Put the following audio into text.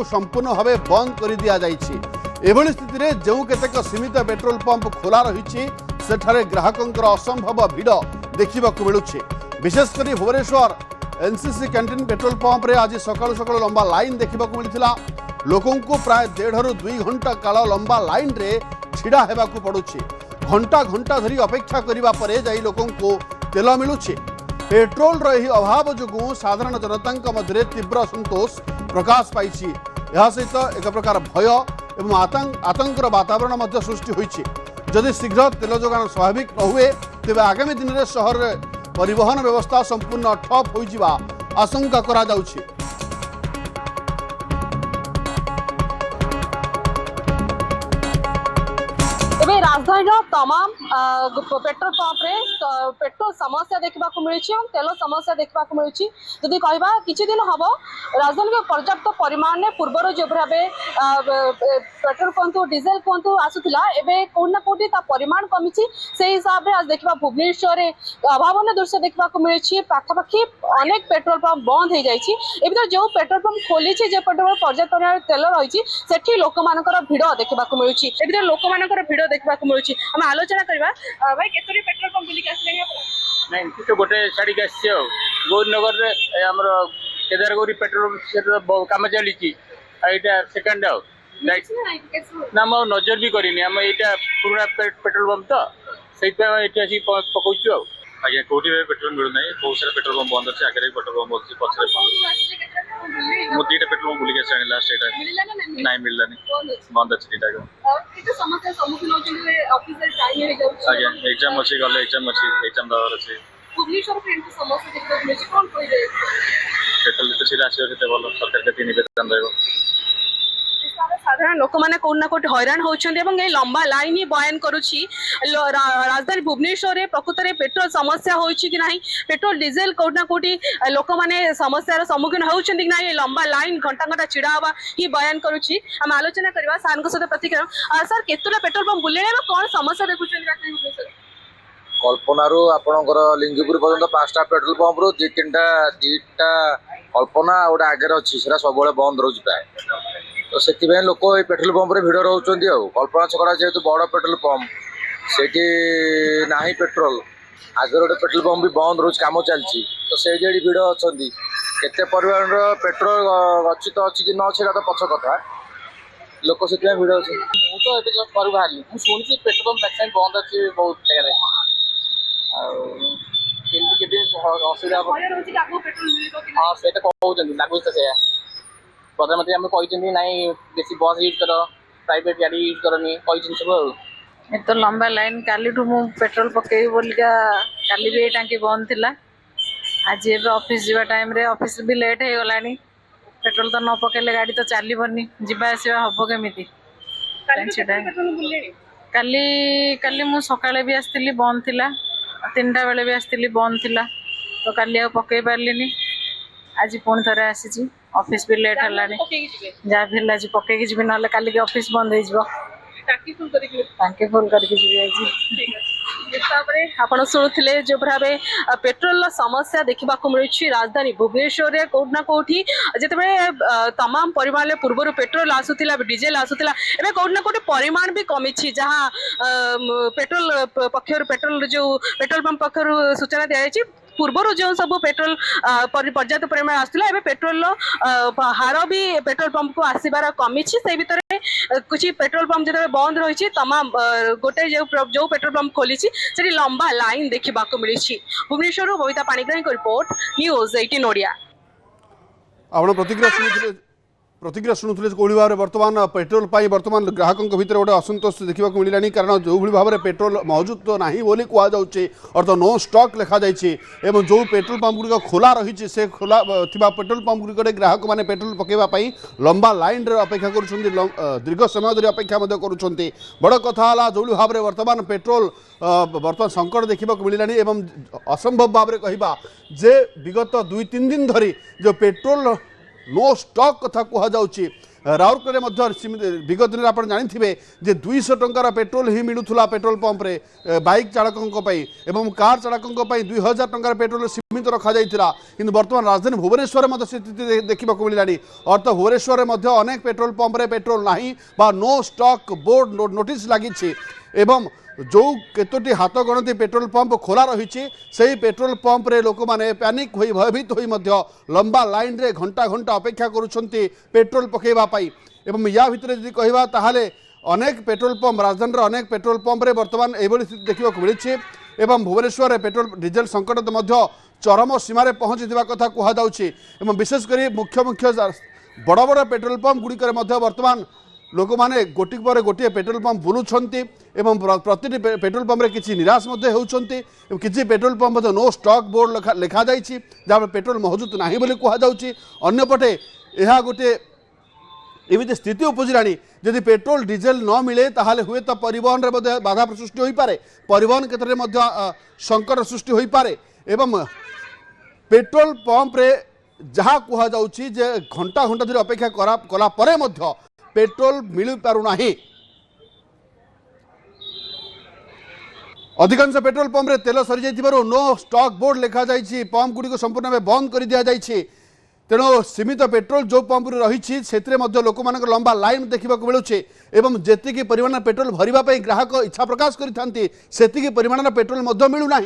संपूर्ण भाव बंद कर दि जाइए। एभली स्थिति में जो केतेक सीमित पेट्रोल पंप खोला रही ग्राहकों असंभव भिड़ देखा मिलूँ। विशेषकर Bhubaneswar NCC canteen petrol pump रे आज सकाळु सकाळु लंबा लाइन देखा मिलता। लोकों को प्राय 1.5 ରୁ 2 घंटा काल लंबा लाइन रे छिड़ा हेबाकु पड़ुछि। घंटा घंटा धरी अपेक्षा करिबा परे जाई लोकों को तेल मिलुछि। पेट्रोल रही अभाव जोगु साधारण जनता मध्य तीव्र असंतोष प्रकाश पाई। यह सहित एक प्रकार भय एवं आतंकर वातावरण मध्य सृष्टि होइछि। जदि शीघ्र तेल जोगान स्वाभाविक न हुए तेबे आगामी दिन में शहर परिवहन व्यवस्था संपूर्ण ठप हो जिबा आशंका करा जाउछि। राजधानी तमाम पेट्रोल पंप रे पेट्रोल समस्या देखा मिली, तेल समस्या देखा मिली। जदि कहबा किछि दिन हम राजधानी में पर्याप्त परिमाण में पूर्वर जो भाव पेट्रोल कहतु डीजेल कहतु आसूला एवं कौट ना कौटी परिमाण कमी से हिसाब से आज देखा भुवनेश्वर अभावन दृश्य देखा मिली। पाखापाखि अनेक पेट्रोल पंप बंद हो जाए। जो पेट्रोल पंप खोली जो पेट्रोल पर्याप्त परिमाण तेल रही सेठी लोक भिड़ देखा मिली। लोक भिड़ देखा मिलूँ। आम आलोचना करवा भाई केतरी पेट्रोल पंप बुलिक आसले नहीं तो गोटे छाड़ी आसी गौरीनगर आम केदारगौरी पेट्रोल कम चली सेकेंड ना मो नजर भी करनी आम यहाँ पुराना पेट्रोल पंप तो सही पकाऊ। आज्ञा कौटी पेट्रोल मिलूना बहुत सारा पेट्रोल पंप बंद अच्छे आगे पेट्रोल पंप अच्छे पचर मुझे दुईटा पेट्रोल पंप बुलिक आसानी लास्ट यहाँ ना मिललानी बंद अच्छे दुईटा। आज्ञा एग्जाम अच्छी गले एग्जाम अच्छी एग्जाम दबार अच्छे पेट्रोल जिते सीधा आसो भल सरकार के निवेदन रहा। साधारण लोक मैंने कौट ना कौट हैरान होती लंबा लाइन ही बयान करुच्ची। राजधानी भुवनेश्वर प्रकृत में पेट्रोल समस्या होती कि नहीं, पेट्रोल डीजेल कौट ना कौटी लोक मैंने समस्यार सम्मुखीन होती कि नहीं, लंबा लाइन घंटा घंटा छिड़ा हवा ही बयान करुच्ची। आम आलोचना करवा सार सहित प्रतिक्रिया। सर केतुला पेट्रोल पंप बुले कौन समस्या देखुं कल्पनारू आपणकर लिंगीपुर पर्यटन 5टा पेट्रोल पंप रू 2-3टा कल्पना गोटे आगे अच्छी सब बंद रोज प्राय तो से लोक पेट्रोल पंप रे भिड़ रोच। कल्पना छकड़ा जेहेतु बड़ पेट्रोल पंप से ना पेट्रोल आगे गोटे पेट्रोल पंप भी बंद रोज कम चलती तो से भिड़ अच्छा केते परिमाण पेट्रोल अच्छी तो अच्छी कि न अच्छी तो पछ कथा लोक से भिड़ अच्छे। मुझे तो घर बाहरी मुझे शुणी पेट्रोल पंप बंद अच्छे बहुत जगह असुविधा हाँ से कहते लगुच तो सैया प्रधानमंत्री आम कहते ना बेसी बस यूज कर प्राइवेट गाड़ी यूज करनी कही सब तो लंबा लाइन काली मु पेट्रोल पकई बोलिका काली भी टांकी बंद थिला। आज ए ऑफिस जीवा टाइम रे ऑफिस भी लेट हो गला। पेट्रोल तो न पकेले गाड़ी तो चलबनी जीवा आसवा हम केमी काली काली मु सकाळे भी आसती बंद थिला 3टा बेले भी आसती बंद थिला तो काली आ पकई पारलिनी। आज पुणी थे आसी ऑफिस भी लेट है जहाँ भी आज पकई जी ना काली के ऑफिस बंद हो टांकी फुल करके आपण शुणुले जो भाव पेट्रोल समस्या देखा मिली। राजधानी भुवनेश्वर में कौट ना कौटी जिते तमाम परिमाण पूर्व पेट्रोल आसूला डीजेल आसूला एवं कौट ना कौटी परिमाण भी कमी जहाँ पेट्रोल पक्षर पेट्रोल जो पेट्रोल पंप पक्षर सूचना दी पूर्वर जो सब पेट्रोल पर्याप्त परिमाण आसूला एवं पेट्रोल हार भी पेट्रोल पंप को आसबार कमी से भर कुछ पेट्रोल पंप जो बंद रही तमाम गोटे जो पेट्रोल पंप खोली से लंबा लाइन देखा मिली। भुवनेश्वर बबिता पाणिग्राही को रिपोर्ट न्यूज 18 ओडिया। आपण प्रतिक्रिया शुणुले कौड़ी भाव में बर्तमान पेट्रोल बर्तमान ग्राहकों भितर गोटे असंतोष देखा मिलानी कारण जो भाव में पेट्रोल मौजूद तो ना बोली कहुचे अर्थ नो स्टॉक लिखा जाइए जो पेट्रोल पंप गुड़िक खोला रही से खोला पेट्रोल पंप गुड़िक ग्राहक मैंने पेट्रोल पकड़ाई लंबा लाइन रे अपेक्षा कर दीर्घ समय धरी अपेक्षा कर बड़ कथा जो भाव में बर्तमान पेट्रोल बर्तमान संकट देखा मिलानी असंभव भाव में कहवा जे विगत 2-3 दिन धरी जो पेट्रोल नो स्टॉक कथा कहुच्छी राउरकेला विगत दिन आप जानी जे 200 टंकार पेट्रोल ही मिलूला पेट्रोल पंप रे बाइक चालकों एवं कार चालकों 2000 टंकार पेट्रोल सीमित रखा जाइथिला किंतु वर्तमान राजधानी भुवनेश्वर में स्थिति देखा मिलला अर्थ भुवनेश्वर में अनेक पेट्रोल पंप रे पेट्रोल नहीं बा नो स्टॉक बोर्ड नोटिस लगी एवं जो केतोटी हाथ गणती पेट्रोल पंप खोला रही से पेट्रोल पंप रे लोक माने पैनिक होई भयभीत होई मध्य लंबा लाइन रे घंटा घंटा अपेक्षा करुछंती पेट्रोल पकेबा पाई एवं या भितर यदि कहबा ताहाले अनेक पेट्रोल पंप राजधानी अनेक पेट्रोल पंप रे वर्तमान एभली स्थिति देखा मिली एवं भुवनेश्वर रे पेट्रोल डीजेल संकट मध्य चरम सीमार पहुंची कथा कहुच्छी विशेषकर मुख्य मुख्य बड़ बड़ पेट्रोल पंप गुड़िक वर्तमान लोक मैंने गोटी पर गोटे पेट्रोल पंप बुलूंट एवं प्रति पेट्रोल पंप रे किसी निराश होती किसी petrol pump no stock board लिखा जाइए जहाँ पेट्रोल मौजूद नहीं बोली कहुच्छी अंपटे यह गोटे एमती स्थिति उपजिलानी जदि पेट्रोल डीजेल न मिले ताहले हुए तो परिवहन रे बाधा सृष्टि हो पारे परिवहन क्षेत्र में संकट सृष्टि हो पारे एवं पेट्रोल पंप रे जहाँ कहुच्छी जे घंटा घंटा धरी अपेक्षा कला परे मध्य पेट्रोल मिल पारुना अधिकांश पेट्रोल पंप रे तेल सरी जाइथिबारु नो स्टॉक बोर्ड लिखा जाइछि पंप गुडी को संपूर्ण भाव बंद कर दिया जाइछि तेणु सीमित पेट्रोल जो पंप रही से लोक मान लंबा लाइन देखा मिलूचे एवं जेतिकी परिमाण पेट्रोल भरवाई ग्राहक इच्छा प्रकाश करती से परिमाण पेट्रोल मिलूना।